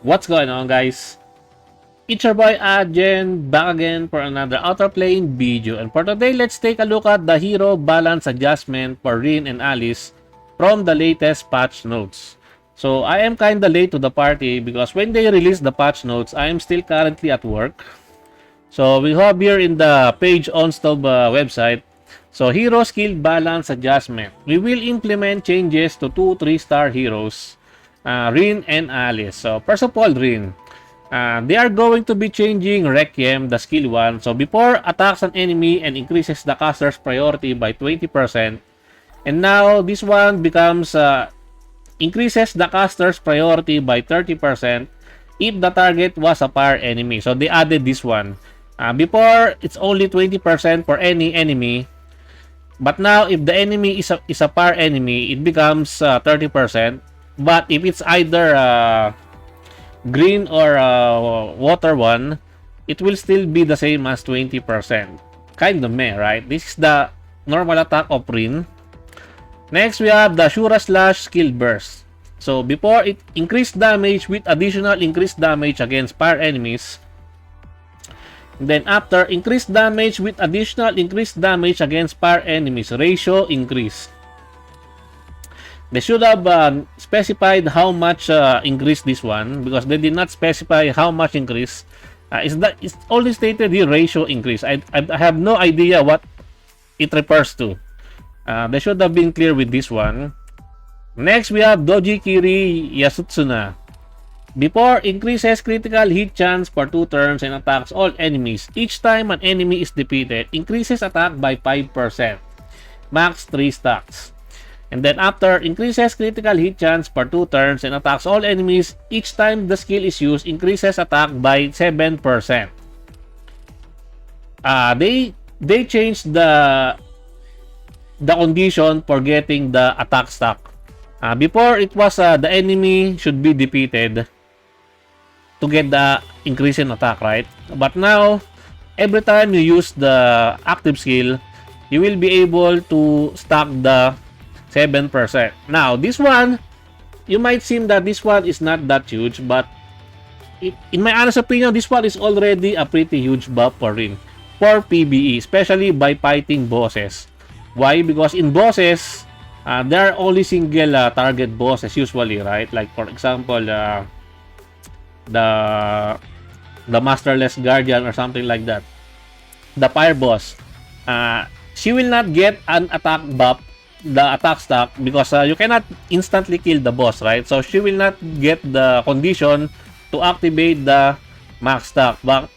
What's going on, guys? It's your boy Ajen, back again for another Outerplane video. And for today, let's take a look at the hero balance adjustment for Rin and Alice from the latest patch notes. So I am kinda late to the party because when they released the patch notes, I am still currently at work. So we have here in the page on Stove website. So hero skill balance adjustment. We will implement changes to 2 3-star heroes, Rin and Alice. So first of all, Rin. They are going to be changing Requiem, the skill 1. So before attacks an enemy and increases the caster's priority by 20%. And now this one becomes increases the caster's priority by 30% if the target was a fire enemy. So they added this one. Before, it's only 20% for any enemy. But now, if the enemy is a fire enemy, it becomes 30%. But if it's either green or water one, it will still be the same as 20%. Kind of meh, right? This is the normal attack of Rin. Next, we have the Shura Slash Skill Burst. So, before it increased damage with additional increased damage against fire enemies. Then after, increased damage with additional increased damage against fire enemies. Ratio increase. They should have specified how much increase this one because they did not specify how much increase. It's only stated here ratio increase. I have no idea what it refers to. They should have been clear with this one. Next, we have Doji Kiri Yasutsuna. Before, increases critical hit chance for 2 turns and attacks all enemies. Each time an enemy is defeated, increases attack by 5%. Max 3 stacks. And then after, increases critical hit chance for 2 turns and attacks all enemies. Each time the skill is used, increases attack by 7%. They changed the condition for getting the attack stack. Before, it was the enemy should be defeated to get the increase in attack, right? But now, every time you use the active skill, you will be able to stack the 7%. Now, this one, you might seem that this one is not that huge, but in my honest opinion, this one is already a pretty huge buff for Rin. For PvE, especially by fighting bosses. Why? Because in bosses, there are only single target bosses usually, right? Like for example, the Masterless Guardian or something like that. The Fire Boss. She will not get an attack buff, the attack stack, because you cannot instantly kill the boss, right? So she will not get the condition to activate the max stack. But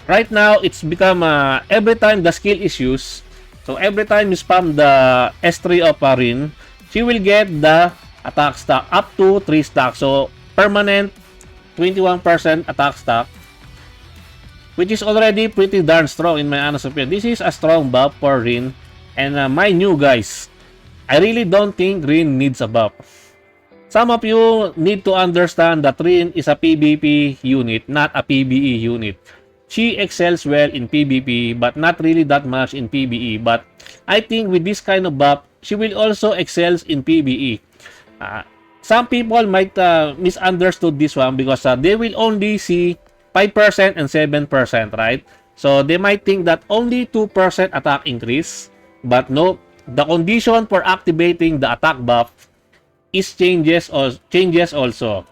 right now, it's become every time the skill is used, so every time you spam the S3 of Rin, she will get the attack stack up to 3 stacks. So permanent 21% attack stack, which is already pretty darn strong in my honest opinion. This is a strong buff for Rin. And my new guys, I really don't think Rin needs a buff. Some of you need to understand that Rin is a PvP unit, not a PvE unit. She excels well in PvP, but not really that much in PvE. But I think with this kind of buff, she will also excel in PvE. Some people might misunderstood this one because they will only see 5% and 7%, right? So they might think that only 2% attack increase. But no, the condition for activating the attack buff is changes also.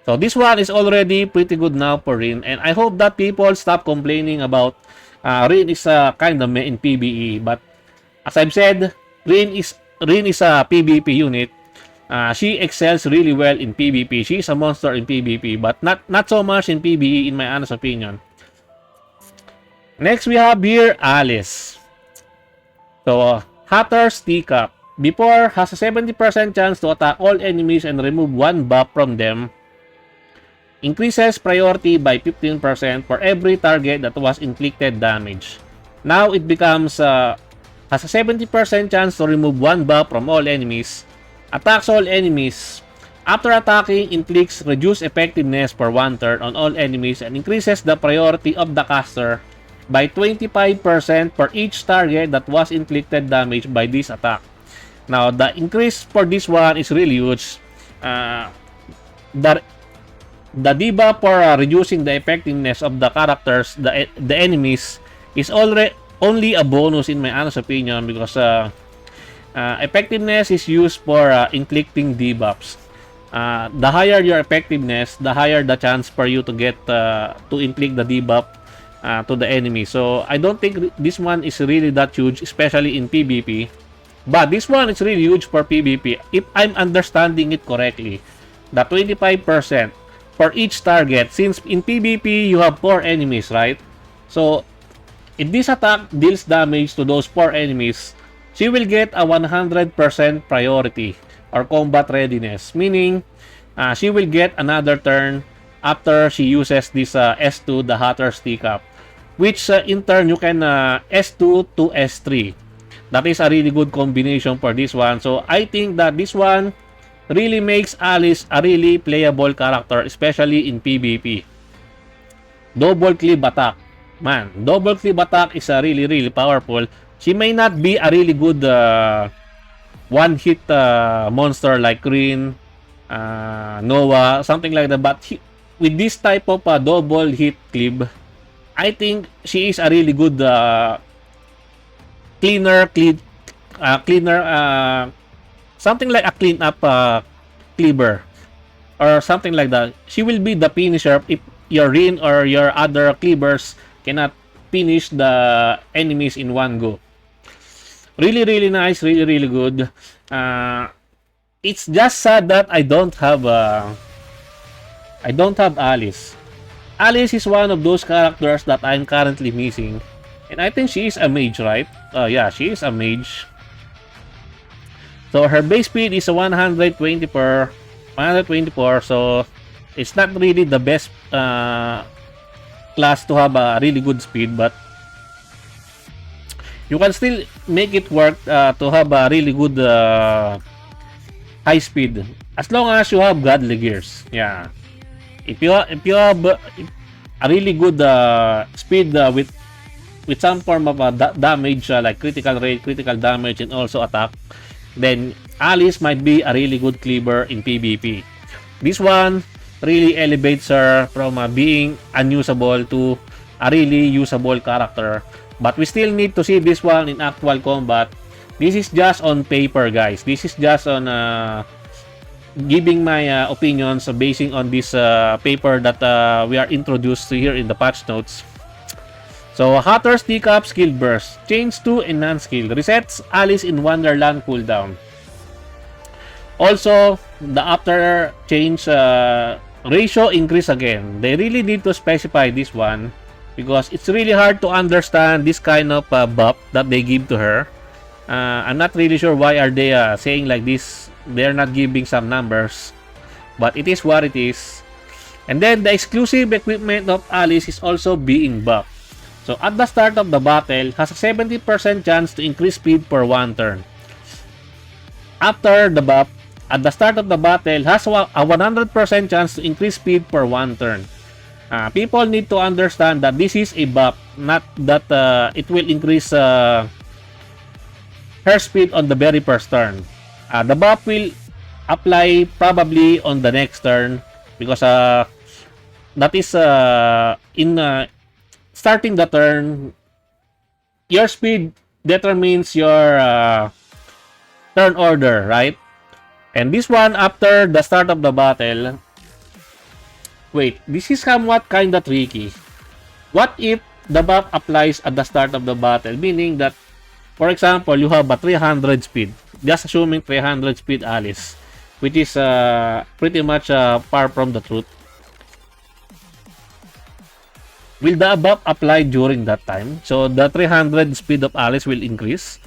So this one is already pretty good now for Rin. And I hope that people stop complaining about Rin is kind of meh in PvE. But as I've said, Rin is a PvP unit. She excels really well in PvP. She's a monster in PvP, but not so much in PvE in my honest opinion. Next, we have here Alice. So, Hatter's Teacup. Before, has a 70% chance to attack all enemies and remove 1 buff from them. Increases priority by 15% for every target that was inflicted damage. Now, it becomes, has a 70% chance to remove 1 buff from all enemies. Attacks all enemies. After attacking, inflicts reduced effectiveness for 1 turn on all enemies and increases the priority of the caster by 25% for each target that was inflicted damage by this attack. Now, the increase for this one is really huge. The The debuff for reducing the effectiveness of the characters, the enemies, is already only a bonus in my honest opinion, because effectiveness is used for inflicting debuffs. The higher your effectiveness, the higher the chance for you to get to inflict the debuff to the enemy. So I don't think this one is really that huge, especially in PvP. But this one is really huge for PvP if I'm understanding it correctly. The 25% for each target, since in PvP you have 4 enemies, right? So if this attack deals damage to those 4 enemies, she will get a 100% priority or combat readiness, meaning she will get another turn after she uses this S2, the Hatter's Teacup, which in turn you can S2 to S3. That is a really good combination for this one. So I think that this one really makes Alice a really playable character, especially in PvP. Double clip attack. Man, double clip attack is a really powerful. She may not be a really good one-hit monster like Green, Noah, something like that. But with this type of double hit clip, I think she is a really good cleaner, something like a clean up cleaver or something like that. She will be the finisher if your Rin or your other cleavers cannot finish the enemies in one go. Really nice, really good. It's just sad that I don't have Alice. Alice is one of those characters that I'm currently missing, and I think she is a mage, right? Yeah, she is a mage. So her base speed is 120 per 124, so it's not really the best class to have a really good speed, but you can still make it work to have a really good high speed as long as you have godly gears. Yeah, if you have a really good speed with some form of damage like critical rate, critical damage, and also attack, then Alice might be a really good cleaver in PvP. This one really elevates her from being unusable to a really usable character. But we still need to see this one in actual combat. This is just on paper, guys. This is just on giving my opinions basing on this paper that we are introduced to here in the patch notes. So, Hatter's Teacup Skill Burst. Change to Enhance Skill. Resets Alice in Wonderland cooldown. Also, the after change ratio increase again. They really need to specify this one, because it's really hard to understand this kind of buff that they give to her. I'm not really sure why are they saying like this. They're not giving some numbers, but it is what it is. And then the exclusive equipment of Alice is also being buffed. So at the start of the battle, has a 70% chance to increase speed for one turn. After the buff, at the start of the battle, has a 100% chance to increase speed for one turn. People need to understand that this is a buff, not that it will increase her speed on the very first turn. The buff will apply probably on the next turn, because that is in starting the turn, your speed determines your turn order, right? And this one, after the start of the battle, wait, this is somewhat kind of tricky. What if the buff applies at the start of the battle? Meaning that, for example, you have a 300 speed. Just assuming 300 speed Alice, which is pretty much far from the truth. Will the buff apply during that time? So the 300 speed of Alice will increase?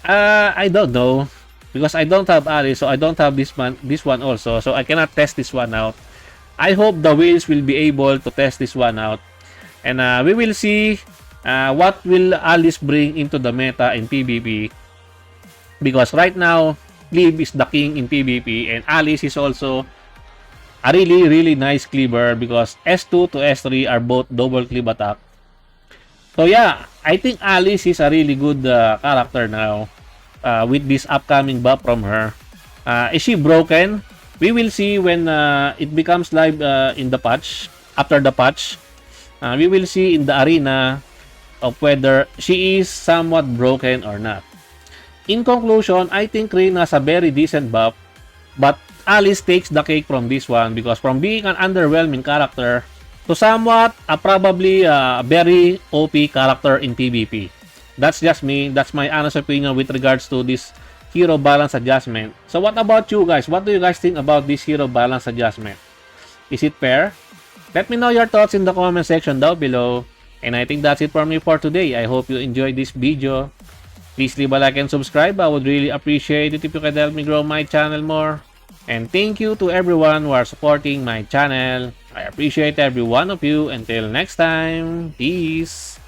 I don't know, because I don't have Alice, so I don't have this one also, so I cannot test this one out. I hope the wheels will be able to test this one out, and we will see what will Alice bring into the meta in PvP, because right now Cleave is the king in PvP, and Alice is also a really nice cleaver, because S2 to S3 are both double cleave attack. So yeah, I think Alice is a really good character now with this upcoming buff from her. Is she broken? We will see when it becomes live in the patch. After the patch, we will see in the arena of whether she is somewhat broken or not. In conclusion, I think Rin has a very decent buff, but Alice takes the cake from this one because from being an underwhelming character to somewhat probably a very OP character in PvP. That's just me. That's my honest opinion with regards to this hero balance adjustment. So what about you guys? What do you guys think about this hero balance adjustment? Is it fair? Let me know your thoughts in the comment section down below. And I think that's it for me for today. I hope you enjoyed this video. Please leave a like and subscribe. I would really appreciate it if you could help me grow my channel more. And thank you to everyone who are supporting my channel. I appreciate every one of you. Until next time, peace.